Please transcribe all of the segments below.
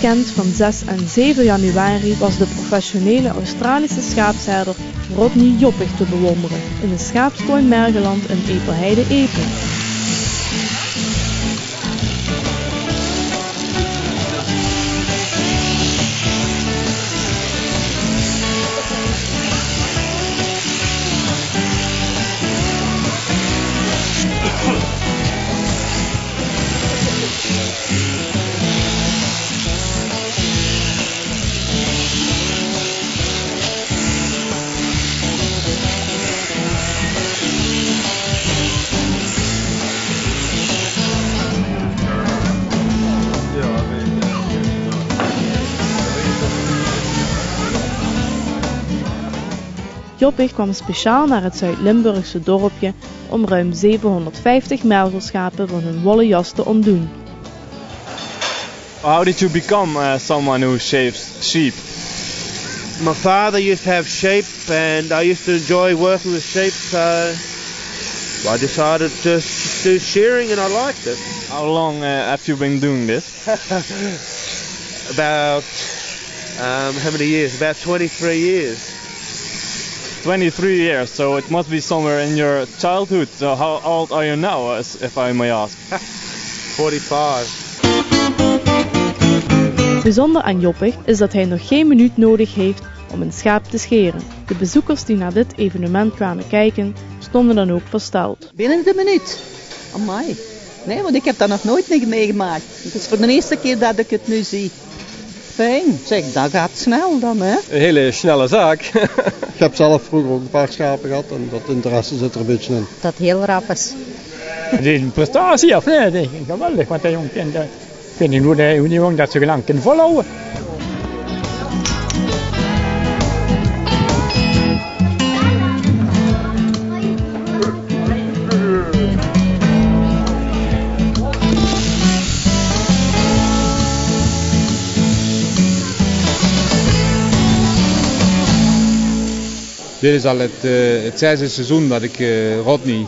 weekend van 6 en 7 januari was de professionele Australische schaapsherder Rodney Joppich te bewonderen in de schaapskooi in Mergeland in Eperheide-Epen. Joppich kwam speciaal naar het Zuid-Limburgse dorpje om ruim 750 mergelschapen van hun wollen jas te ontdoen. How did you become someone who shaves sheep? My father used to have sheep and I used to enjoy working with sheep, so I decided to do shearing and I liked it. How long have you been doing this? About, how many years? About 23 years. 23 years, so it must be somewhere in your childhood. So how old are you now, if I may ask? 45. Bijzonder aan Joppich is dat hij nog geen minuut nodig heeft om een schaap te scheren. De bezoekers die naar dit evenement kwamen kijken, stonden dan ook versteld. Binnen de minuut. Amai. Nee, want ik heb dat nog nooit meegemaakt. Het is voor de eerste keer dat ik het nu zie. Fijn. Zeg, dat gaat snel dan, hè? Een hele snelle zaak. Ik heb zelf vroeger ook een paar schapen gehad en dat interesse zit er een beetje in. Dat heel rap is. Het is een prestatie, of nee? Dat is geweldig, want dat jong kind, ik weet niet hoe die jong dat zo lang kan volhouden. Dit is al het zesde seizoen dat ik Rodney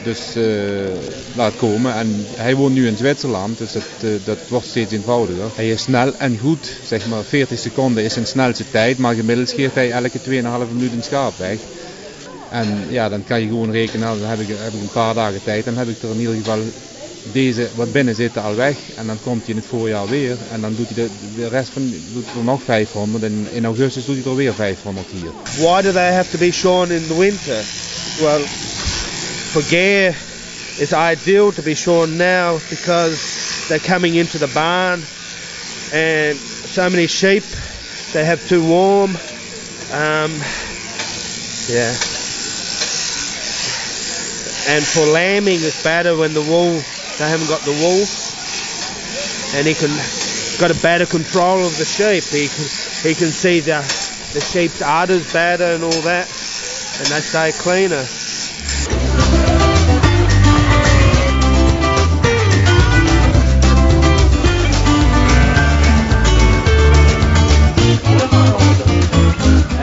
dus laat komen en hij woont nu in Zwitserland, dus dat wordt steeds eenvoudiger. Hij is snel en goed, zeg maar 40 seconden is zijn snelste tijd, maar gemiddeld scheert hij elke 2,5 minuten een schaap weg. En ja, dan kan je gewoon rekenen, dan heb ik een paar dagen tijd, dan heb ik er in ieder geval deze wat binnen zitten al weg en dan komt hij in het voorjaar weer en dan doet hij de rest van doet er nog 500 en in augustus doet hij er weer 500 hier. Why do they have to be shorn in the winter? Well, for gear it's ideal to be shorn now because they're coming into the barn and so many sheep they have too warm. Yeah. And for lambing it's better when the wool they haven't got the wool, and he got a better control of the sheep. He can see the sheep's udders better and all that, and they stay cleaner.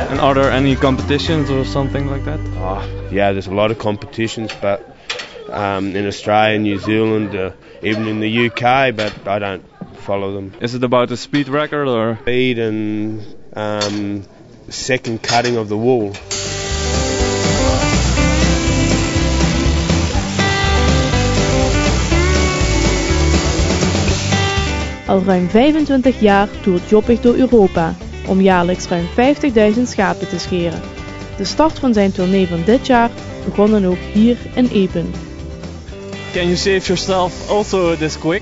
And are there any competitions or something like that? Yeah, there's a lot of competitions, but in Australia, New Zealand, even in the UK, but I don't follow them. Is it about a speed record or? Speed and second cutting of the wool. Al ruim 25 jaar toert Joppich door Europa om jaarlijks ruim 50.000 schapen te scheren. De start van zijn tournee van dit jaar begon dan ook hier in Epen. Can you shave yourself also this quick?